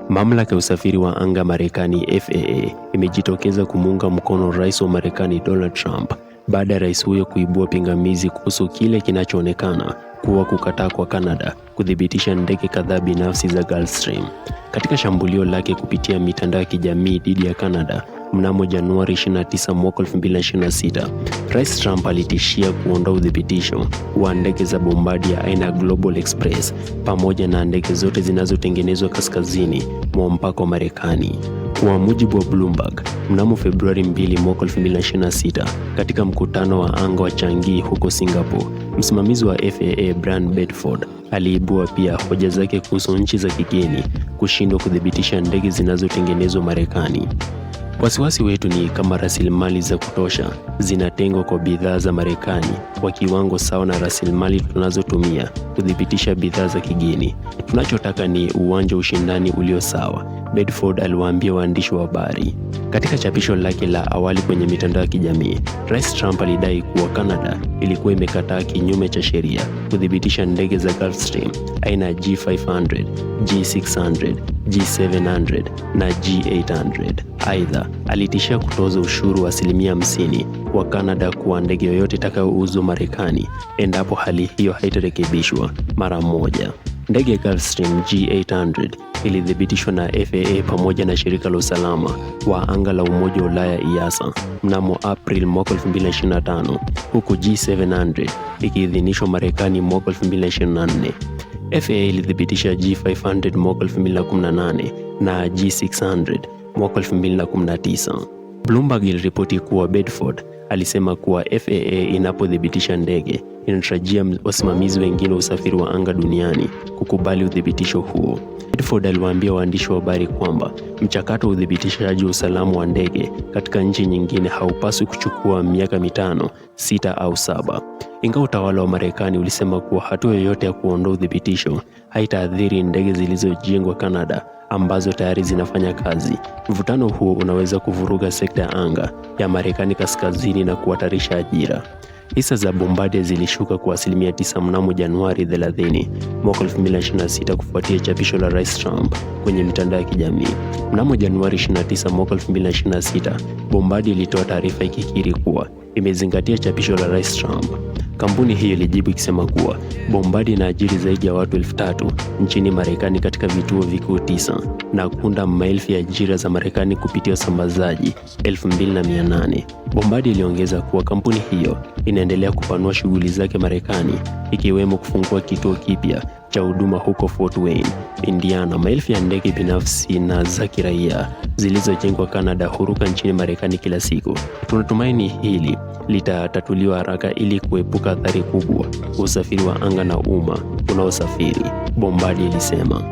Mamlaka ya usafiri wa anga Marekani FAA imejitokeza kumuunga mkono Rais wa Marekani Donald Trump baada ya rais huyo kuibua pingamizi kuhusu kile kinachoonekana kuwa kukataa kwa Canada kuthibitisha ndege kadhaa binafsi za Gulfstream. Katika shambulio lake kupitia mitandao ya kijamii dhidi ya Canada mnamo Januari 29 mwaka 2026, Rais Trump alitishia kuondoa uthibitisho wa ndege za Bombardier aina ya Global Express pamoja na ndege zote zinazotengenezwa kaskazini mwa mpaka wa Marekani. Kwa mujibu wa Bloomberg, mnamo Februari 2 mwaka 2026, katika mkutano wa anga wa Changi huko Singapore, msimamizi wa FAA Brian Bedford aliibua pia hoja zake kuhusu nchi za kigeni kushindwa kuthibitisha ndege zinazotengenezwa Marekani. Wasiwasi wetu ni kama rasilimali za kutosha zinatengwa kwa bidhaa za Marekani kwa kiwango sawa na rasilimali tunazotumia kuthibitisha bidhaa za kigeni. Tunachotaka ni uwanja ushindani ulio sawa, Bedford aliwaambia waandishi wa habari. Katika chapisho lake la awali kwenye mitandao ya kijamii, Rais Trump alidai kuwa Canada ilikuwa imekataa kinyume cha sheria kuthibitisha ndege za Gulfstream aina ya G500, G600, G700 na G800. Aidha, alitishia kutoza ushuru wa 50% kwa Canada kwa ndege yoyote itakayouzwa Marekani endapo hali hiyo haitarekebishwa mara moja. Ndege ya Gulfstream G800 ilithibitishwa na FAA pamoja na shirika la usalama wa anga la Umoja wa Ulaya EASA mnamo April mwaka 2025, huku G700 ikiidhinishwa Marekani mwaka 2024. FAA ilithibitisha G500 mwaka 2018 na G600 mwaka 2019. Bloomberg iliripoti kuwa Bedford alisema kuwa FAA inapothibitisha ndege inatarajia wasimamizi wengine wa usafiri wa anga duniani kukubali uthibitisho huo. Bedford aliwaambia waandishi wa habari kwamba mchakato wa uthibitishaji wa usalama wa ndege katika nchi nyingine haupaswi kuchukua miaka 5, 6 au 7. Ingawa utawala wa Marekani ulisema kuwa hatua yoyote ya kuondoa uthibitisho haitaathiri ndege zilizojengwa Canada ambazo tayari zinafanya kazi, mvutano huo unaweza kuvuruga sekta ya anga ya Marekani kaskazini na kuhatarisha ajira. Hisa za Bombardier zilishuka kwa 9% mnamo Januari 30 mwaka 2026 kufuatia chapisho la Rais Trump kwenye mitandao ya kijamii. Mnamo Januari 29 mwaka 2026, Bombardier ilitoa taarifa ikikiri kuwa imezingatia chapisho la Rais Trump. Kampuni hiyo ilijibu ikisema kuwa Bombardier inaajiri zaidi ya watu 3,000 nchini Marekani katika vituo vikuu 9 na kuunda maelfu ya ajira za Marekani kupitia usambazaji 2,800. Bombardier iliongeza kuwa kampuni hiyo inaendelea kupanua shughuli zake Marekani, ikiwemo kufungua kituo kipya cha huduma huko Fort Wayne, Indiana. Maelfu ya ndege binafsi na za kiraia zilizojengwa Canada huruka nchini Marekani kila siku. Tunatumaini hili litatatuliwa haraka ili kuepuka athari kubwa kwa usafiri wa anga na umma unaosafiri, Bombardier ilisema.